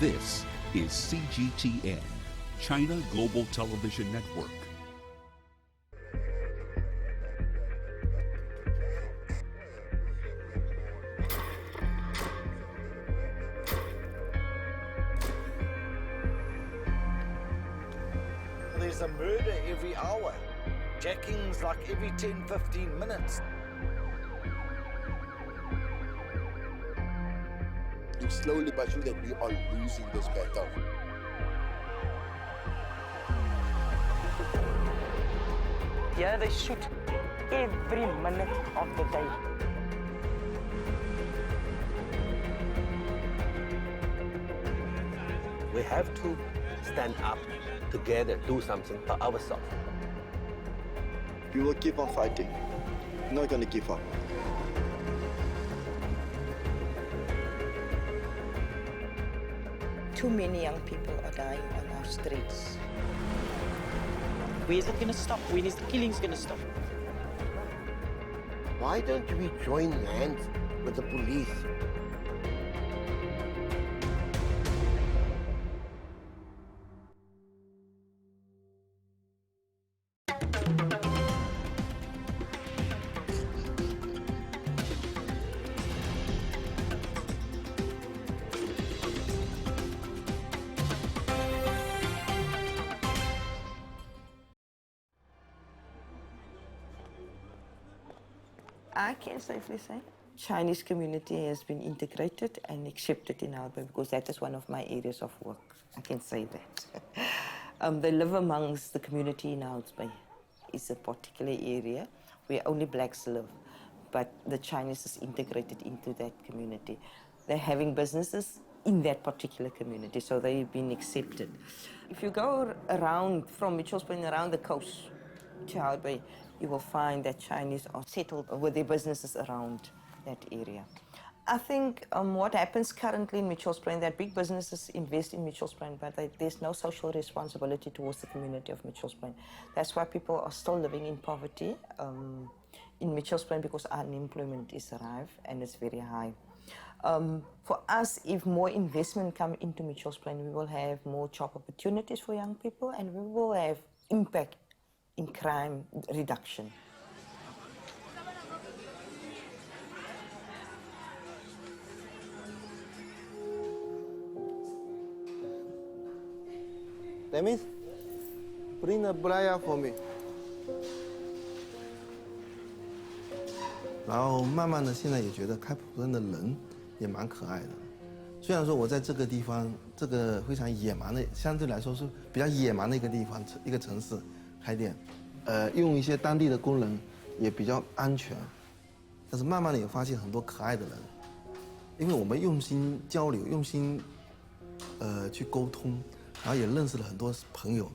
This is CGTN, China Global Television Network. There's a murder every hour. Jackings like every 10-15 minutes. Slowly but surely we are losing this battle. Yeah, they shoot every minute of the day. We have to stand up together, do something for ourselves. We will keep on fighting. We're not going to give up. Too many young people are dying on our streets. Where's it going to stop? When is the killings going to stop? Why don't we join hands with the police? I can safely say Chinese community has been integrated and accepted in Albay because that is one of my areas of work. I can say that. They live amongst the community in Albay. It's a particular area where only blacks live, but the Chinese is integrated into that community. They're having businesses in that particular community, so they've been accepted. If you go around from Mitchells Plain around the coast to Albay, you will find that Chinese are settled with their businesses around that area. I think what happens currently in Mitchells Plain, that big businesses invest in Mitchells Plain, but there's no social responsibility towards the community of Mitchells Plain. That's why people are still living in poverty in Mitchells Plain, because unemployment is rife and it's very high. For us, if more investment come into Mitchells Plain, we will have more job opportunities for young people, and we will have impact in crime reduction. That means bring the braya for me. 然后慢慢的，现在也觉得开普敦的人也蛮可爱的。虽然说我在这个地方，这个非常野蛮的，相对来说是比较野蛮的一个地方，一个城市开店，用一些当地的工人也比较安全。但是慢慢的也发现很多可爱的人，因为我们用心交流，用心去沟通，然后也认识了很多朋友。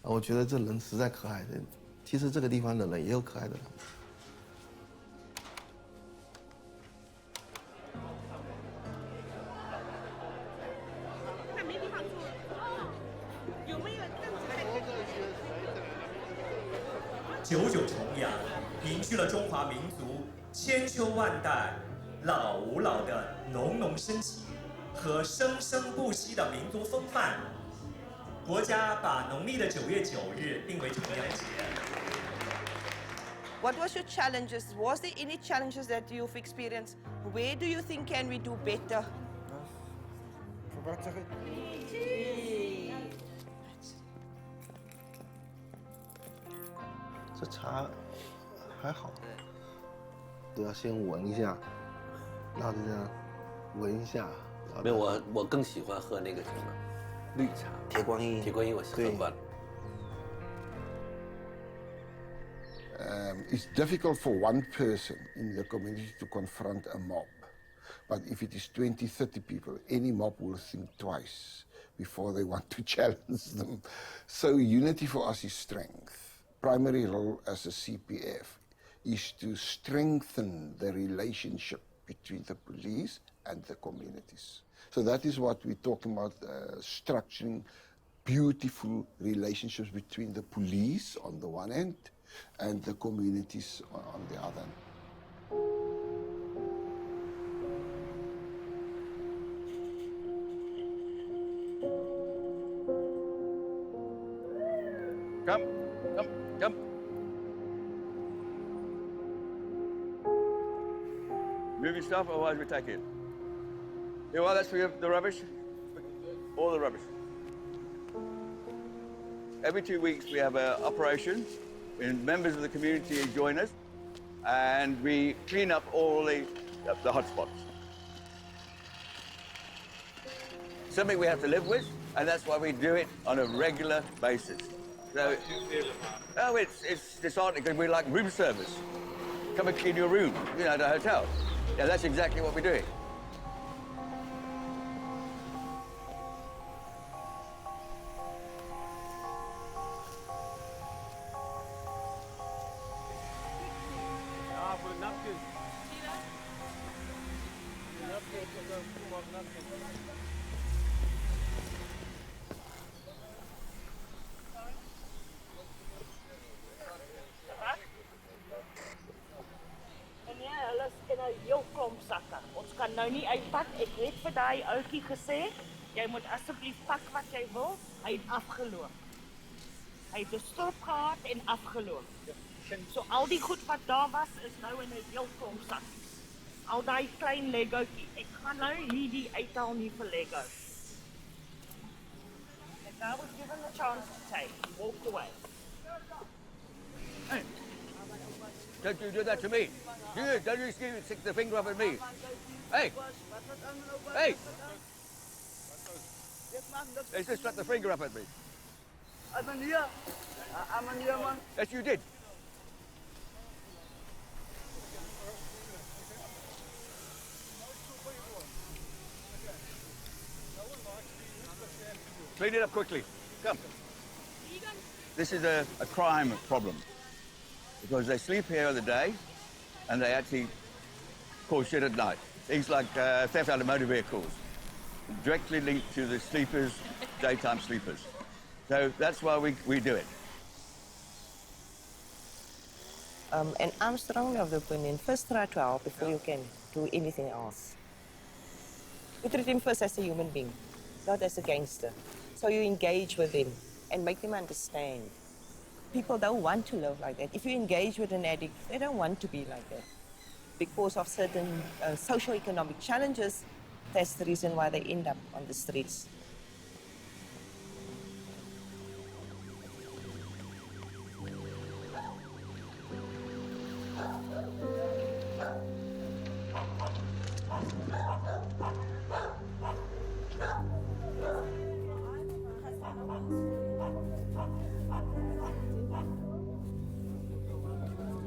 我觉得这人实在可爱的。其实这个地方的人也有可爱的人。 久久重阳，凝聚了中华民族千秋万代、老吾老的浓浓深情和生生不息的民族风范。国家把农历的9月9日定为重阳节。What was your challenges? Was there any challenges that you've experienced? Where do you think can we do better? Verwacht zeg ik? 这茶还好，都要先闻一下，然后就这样闻一下。没有，我更喜欢喝那个什么绿茶，铁观音。铁观音我喝惯了。 It's difficult for one person in the community to confront a mob. But if it is 20, 30 people, any mob will think twice before they want to challenge them. So unity for us is strength. Primary role as a CPF is to strengthen the relationship between the police and the communities. So that is what we're talking about, structuring beautiful relationships between the police on the one hand and the communities on the other. Come, come, come. Move your stuff, otherwise we take it. You want that's for the rubbish? All the rubbish. Every 2 weeks we have an operation, and members of the community join us, and we clean up all the hotspots. Something we have to live with, and that's why we do it on a regular basis. So, oh, it's disheartening because we're like room service. Come and clean your room, you know, at a hotel. Yeah, that's exactly what we're doing. Ons kan nou nie uitpak. Ek het vir daai ouetjie gesê, jy moet asseblief pak wat jy wil. Hy het afgeloop. Hy het 'n strop gehad en afgeloop. So al die goed wat daar was is nou in 'n heel klomp sakkies. Al daai klein Legootjie. Ek gaan nou hierdie uithaal nie vir Lego. The guy was given the chance to take. He walked away. Hey, don't you do that to me. Don't you stick the finger up at me. Hey! Hey! They just stuck the finger up at me. Yes, you did. Clean it up quickly. Come. This is a crime problem because they sleep here in the day and they actually cause shit at night. Things like theft out of motor vehicles, directly linked to the sleepers, daytime sleepers. So that's why we do it. And I'm strongly of the opinion, first try to help before you can do anything else. You treat him first as a human being, not as a gangster. So you engage with him and make them understand. People don't want to live like that. If you engage with an addict, they don't want to be like that. Because of certain socio-economic challenges, that's the reason why they end up on the streets.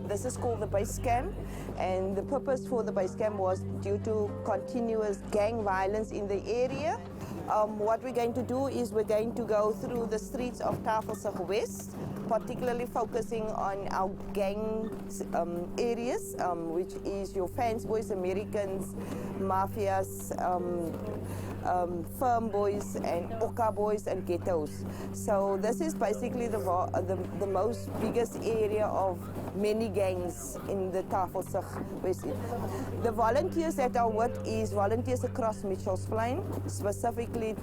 This is called the base camp, and the purpose for the base camp was due to continuous gang violence in the area. What we're going to do is we're going to go through the streets of Tafelsig West, particularly focusing on our gang areas, which is your Fans Boys, Americans, Mafias, Firm Boys, and Oka Boys, and Ghettos. So this is basically the most biggest area of many gangs in the Tafelsig West. The volunteers that are with is volunteers across Mitchell's Plain, specifically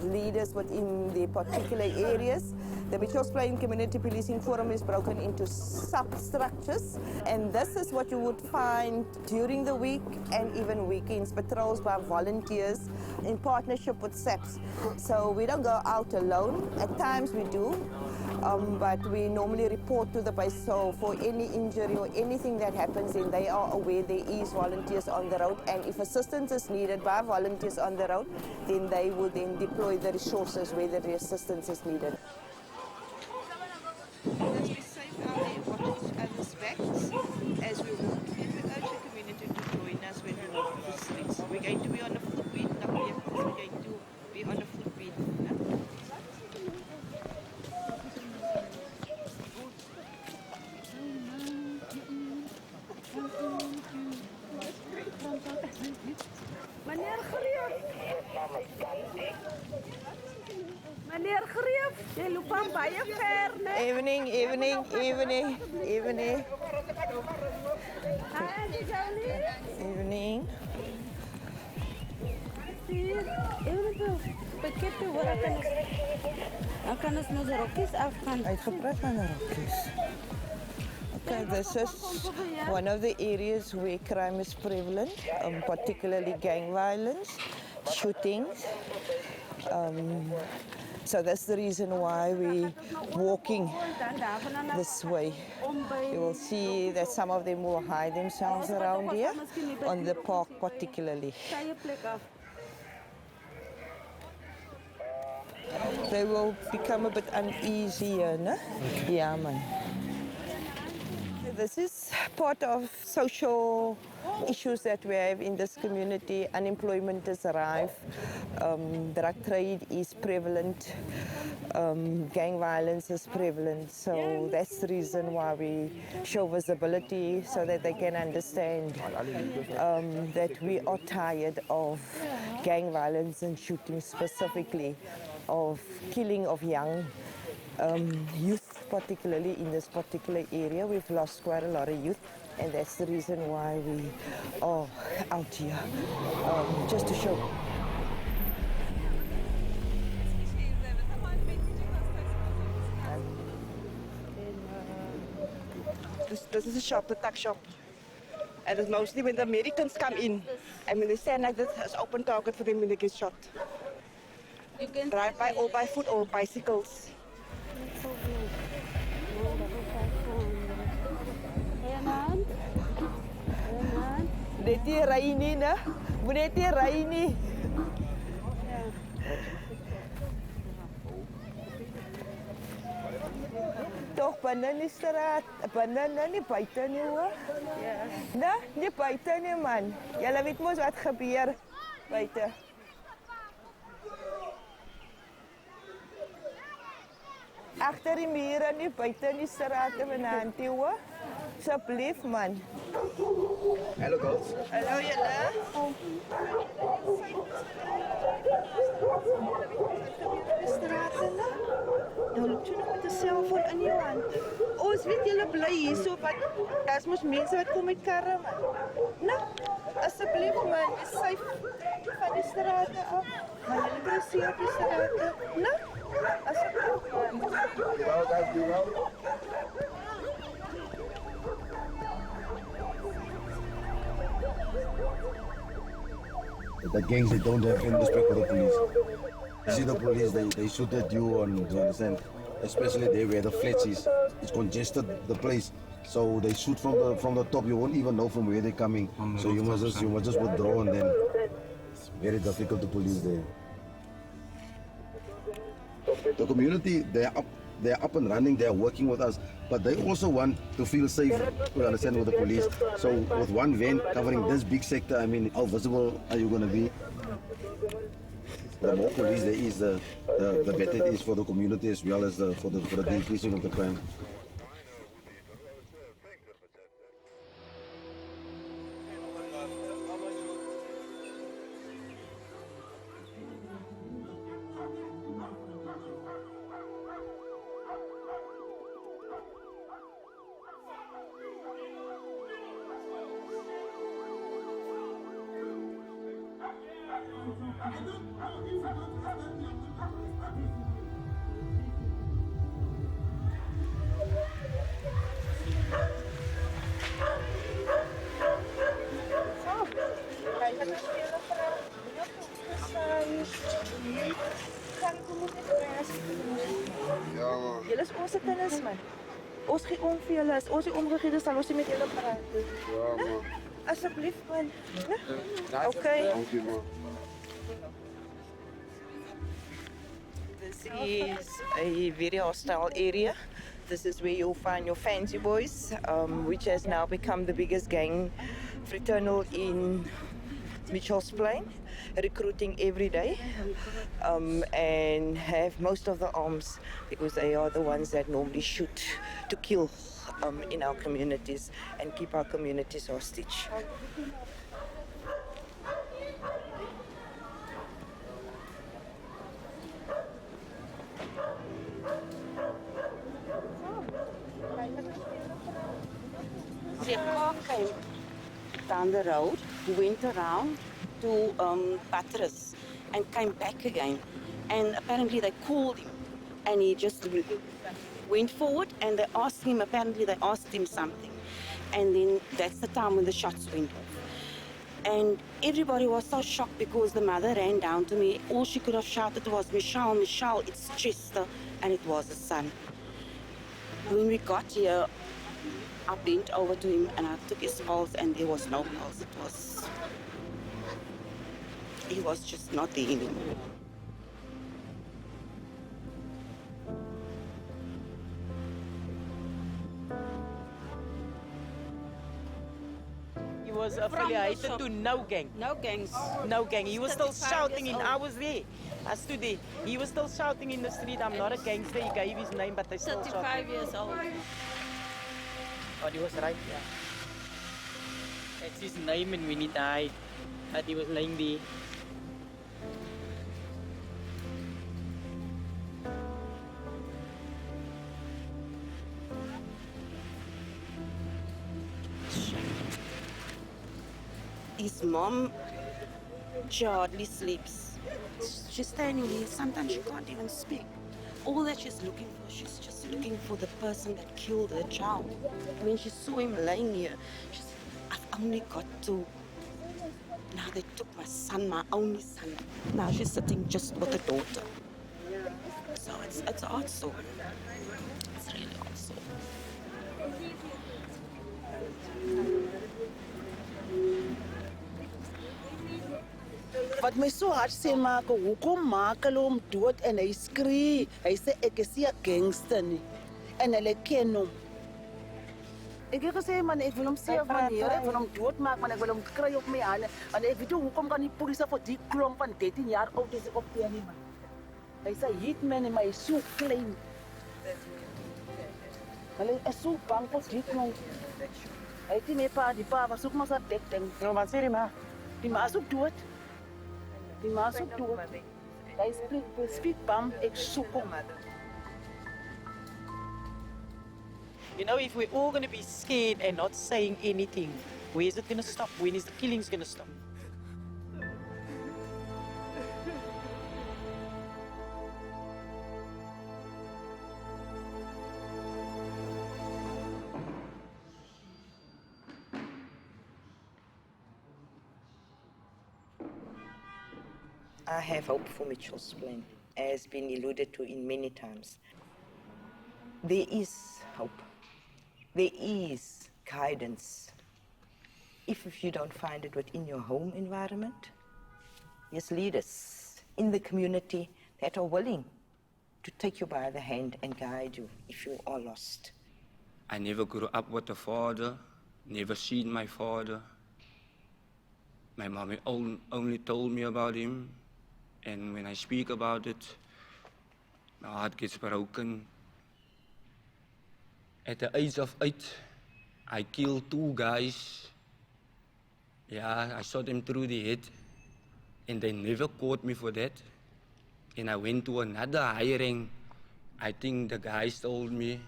leaders within the particular areas. The Mitchell's Plain Community Policing Forum is broken into substructures, and this is what you would find during the week and even weekends, patrols by volunteers in partnership with SAPS. So we don't go out alone. At times we do, but we normally report to the base. So for any injury or anything that happens, then they are aware there is volunteers on the road, and if assistance is needed by volunteers on the road, then they will then deploy the resources where the assistance is needed. As we save our day, watch each other's backs as we walk, and we urge the community to join us when we walk the streets. We're going to be on a footbeat, not vehicles, we're going to be on a footbeat. Meneer Greef, jy loop aan baie ver, né? Evening. Hi, Evening. Zie je? Even een pakket te worden. Dan kan ons nou de rokjes af gaan. Uitgepraat van de rokjes. Okay, this is one of the areas where crime is prevalent, particularly gang violence, shootings. So that's the reason why we're walking this way. You will see that some of them will hide themselves around here, on the park particularly. They will become a bit uneasy here, no? Yeah, man. This is part of social issues that we have in this community. Unemployment is rife, drug trade is prevalent, gang violence is prevalent. So that's the reason why we show visibility, so that they can understand that we are tired of gang violence and shooting specifically, of killing of young youth, particularly in this particular area. We've lost quite a lot of youth, and that's the reason why we are out here, just to show. This is a shop, the tuck shop. And it's mostly when the Americans come in. And when they stand like this, it's open target for them when they get shot. You can drive by or by foot or bicycles. Net nie ry nie, né? Moet net nie ry nie. Toch binne in die straat, binne nie buite nie hoor. Ja. Nee, nie buite nie man. Julle weet mos wat gebeur buite. Agter die mure nie buite in die strate vanaand nie hoor. Asseblief man. Hello girls. Hallo julle. Nou loop jy nog met 'n selfoon in jou hand. Ons weet julle bly hier so, maar daar's mos mense wat kom met karre man. Nou, asseblief man, is safe van die strate af. Maar julle bly seker op die strate. Nou, asseblief man. Ja, dankjewel. The gangs, they don't have any respect for the police. You see the police, they shoot at you, you understand? Especially there where the flats is. It's congested, the place. So they shoot from the top. You won't even know from where they're coming. So you must just withdraw, and then it's very difficult to police there. The community, they're up and running, they're working with us, but they also want to feel safe, you understand, with the police. So with one van covering this big sector, I mean, how visible are you going to be? The more police there is, the better it is for the community as well as for the decreasing of the crime. Julle is ons kinders man. Ons gee om vir julle. As ons nie omgegee het, sal ons nie met julle praat nie. Ja man. Asseblief man. Okay. Dankie man. This is a very hostile area. This is where you'll find your fancy boys, which has now become the biggest gang fraternal in Mitchell's Plain, recruiting every day, and have most of the arms because they are the ones that normally shoot to kill in our communities and keep our communities hostage. The car came down the road, went around to Buttress and came back again. And apparently they called him And he just went forward, and apparently they asked him something. And then that's the time when the shots went off. And everybody was so shocked because the mother ran down to me. All she could have shouted was, "Michelle, Michelle, it's Chester," and it was a son. When we got here, I bent over to him and I took his pulse, and there was no pulse. He was just not there anymore. He was affiliated to no gang. No gangs. No gang. He was still 35 shouting years in. old. I was there. I stood there. He was still shouting in the street, "I'm not a gangster." He gave his name, but they still 35 years old. But he was right, yeah. That's his name, and when he died, that he was laying there. His mom, she hardly sleeps. She's standing there. Sometimes she can't even speak. All that she's looking for, she's just looking for the person that killed her child. When she saw him laying here, she said, "I've only got to. Now they took my son, my only son. Now she's sitting just with her daughter." So it's a hard soul. It's really hard soul. Wat my so hartseer maak, hoekom maak hulle hom dood en hy skree. Hy sê ek is nie 'n gangster nie. En hulle ken hom. Ek het gesê man, ek wil hom seer van hier, ek wil hom doodmaak, man, ek wil hom kry op my hande. En ek weet nie hoekom kan die polisie vir die klomp van 13 jaar oud is op teen nie man. Hy sê hitman en my is so klein. Hulle is so bang vir die klomp. Hy het nie meer pa, die pa was ook maar so dik ding. Nou, wat sê die ma? Die ma is ook dood. Die ma is ook dood. Hy speak bam, ek soek hom. You know, if we're all going to be scared and not saying anything, where is it going to stop? When is the killings going to stop? I have hope for Mitchell's plan, as been alluded to in many times. There is hope. There is guidance. If you don't find it within your home environment, there's leaders in the community that are willing to take you by the hand and guide you if you are lost. I never grew up with a father, never seen my father. My mom only told me about him, and when I speak about it, my heart gets broken. At the age of 8, I killed 2 guys. Yeah, I shot them through the head, and they never caught me for that. And I went to another hiring. I think the guys told me,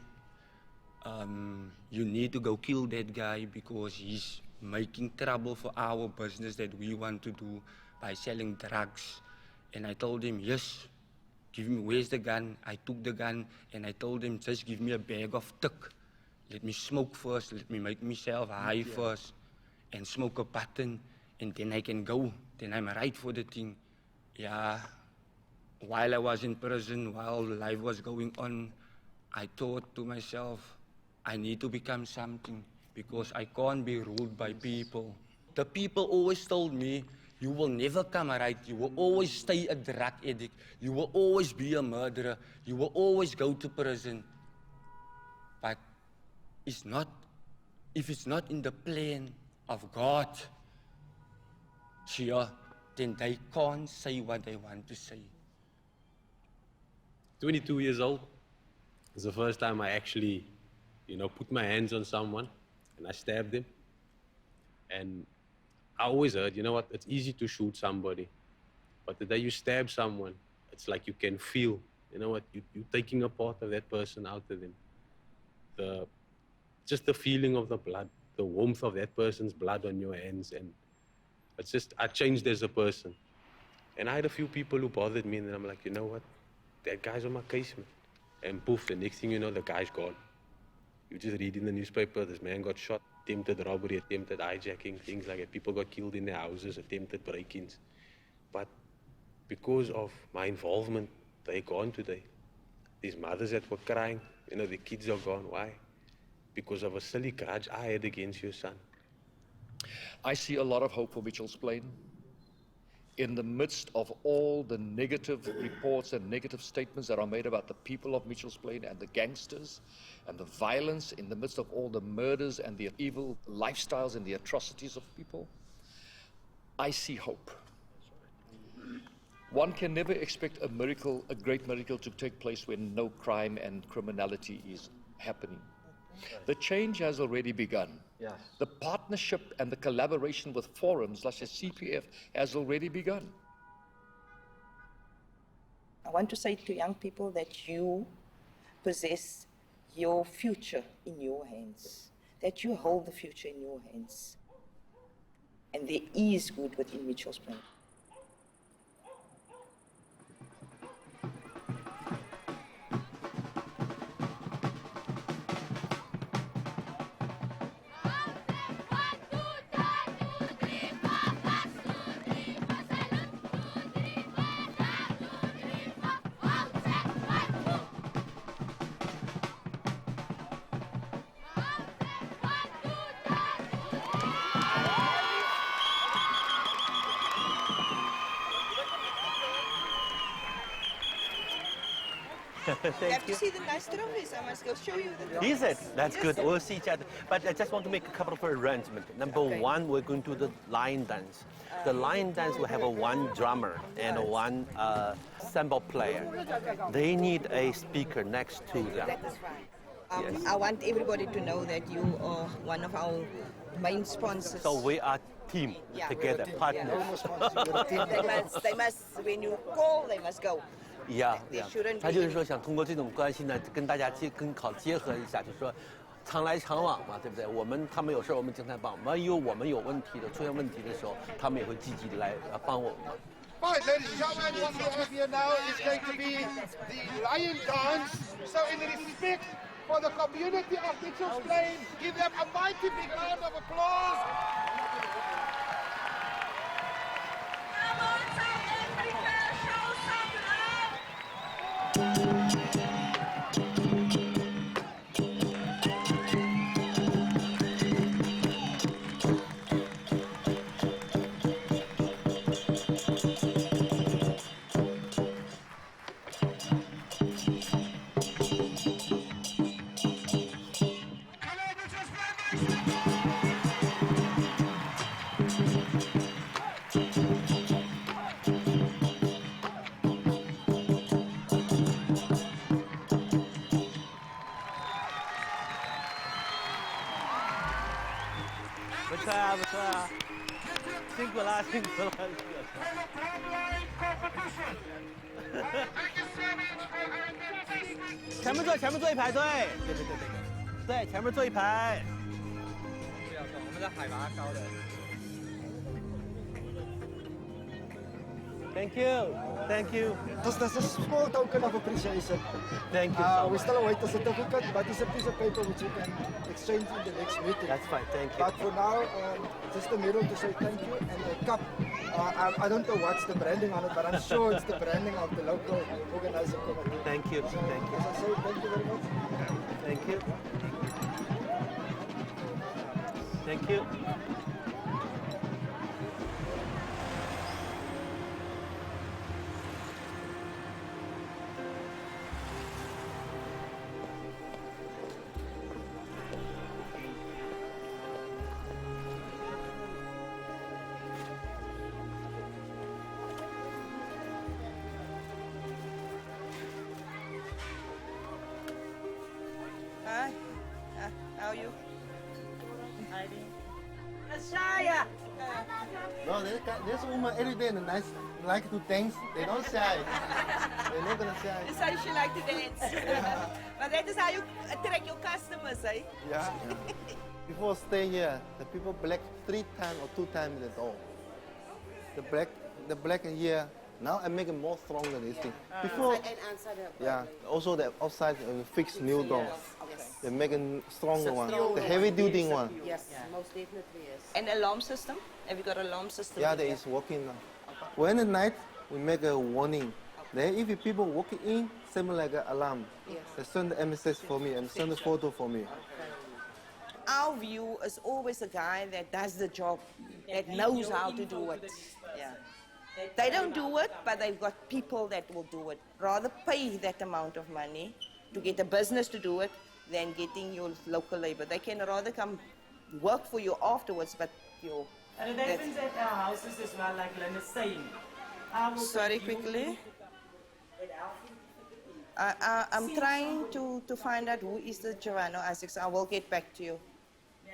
you need to go kill that guy because he's making trouble for our business that we want to do by selling drugs. And I told him, yes, give me, where's the gun? I took the gun and I told him, just give me a bag of tick. Let me smoke first, let me make myself high first and smoke a button and then I can go. Then I'm right for the thing. Yeah, while I was in prison, while life was going on, I thought to myself, I need to become something because I can't be ruled by people. The people always told me, you will never come right, you will always stay a drug addict, you will always be a murderer, you will always go to prison. But it's not, if it's not in the plan of God, sure, then they can't say what they want to say. 22 years old. It's the first time I actually, put my hands on someone and I stabbed him. And I always heard, it's easy to shoot somebody. But the day you stab someone, it's like you can feel, you're taking a part of that person out of them. Just the feeling of the blood, the warmth of that person's blood on your hands. And it's just, I changed as a person. And I had a few people who bothered me and I'm like, you know what? That guy's on my case, man. And poof, the next thing you know, the guy's gone. You just read in the newspaper, this man got shot, attempted robbery, attempted hijacking, things like that. People got killed in their houses, attempted break-ins. But because of my involvement, they're gone today. These mothers that were crying, you know, the kids are gone. Why? Because of a silly grudge I had against your son. I see a lot of hope for Mitchell's Plain. In the midst of all the negative reports and negative statements that are made about the people of Mitchell's Plain and the gangsters and the violence, in the midst of all the murders and the evil lifestyles and the atrocities of people, I see hope. One can never expect a miracle, a great miracle, to take place when no crime and criminality is happening. The change has already begun. Yes. The partnership and the collaboration with forums such as CPF has already begun. I want to say to young people that you possess your future in your hands, that you hold the future in your hands. And there is good within Mitchell's Plain. Thank Have you. you seen the nice trophies? I must go show you the Is it? trophies. That's Yes, good. sir. We'll see each other. But I just want to make a couple of arrangements. Number one, we're going to do the lion dance. The lion dance will have a one drummer and a one cymbal player. They need a speaker next to them. That is right. I want everybody to know that you are one of our main sponsors. So we are team together, partners. They must, when you call, they must go. Yeah, They yeah. shouldn't 他 be- 就是说想通过这种关系呢，跟大家结合一下，就是说常来常往嘛，对不对？他们有事儿我们经常帮，我们有问题的，出现问题的时候，他们也会积极的来帮我们嘛。 Right, ladies and gentlemen, what we have here now is going to be the lion dance. So in respect for the community of Mitchell's Plain, give them a mighty big round of applause.辛苦了，辛苦了。前面坐一排，对，对，前面坐一排。不要动，我们的海拔高的。 Thank you. Thank you. That's a small token of appreciation. Thank you so We much. still await the certificate, but it's a piece of paper which you can exchange in the next meeting. That's fine. Thank you. But for now, just a medal to say thank you and a cup. I don't know what's the branding on it, but I'm sure it's the branding of the local organizing committee. Thank you. So, Thank you. as I say, thank you very much. Thank you. Thank you. Hi. How are you? Ashaya. No, there's a woman every day in the night like to dance. They don't shy. They're not gonna shy. That's how she like to dance. But that is how you attract your customers, eh? Yeah. Before stay here, the people black 3 times or 2 times the door. The black in here Now I make it more stronger this thing. Inside and outside the Yeah, also the outside fixed new door. Yes. They make a stronger one, Stronger the heavy one. duty one. Yes, most definitely yes. And alarm system? Have you got an alarm system? Yeah, that is working now. When at night, we make a warning. Then if people walking in, same like an alarm. Yes. They send the message for me and send the photo for me. Our view is always a guy that does the job, that knows how to do it. Yeah. They don't do it, but they've got people that will do it. Rather pay that amount of money to get a business to do it than getting your local labor. They can rather come work for you afterwards, but you. And the difference at our houses as well, like Lynn is saying. Sorry, quickly. I'm trying to find out who is the Giovanni Isaacs. I will get back to you.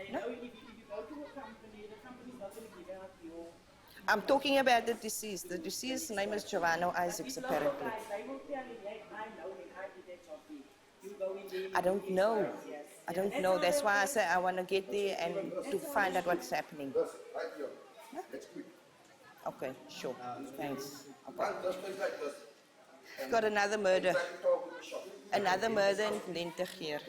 You know, if you go to a company, the company's not going to give out your... I'm talking about the deceased. The deceased's name is Giovanni Isaacs, apparently. They will tell you, hey, I know when I did that job, you go in there. I don't know. I don't know. That's why I say I want to get there and to find out what's happening. Okay, sure. Thanks. Okay. Got another murder. Another murder in Lentig here.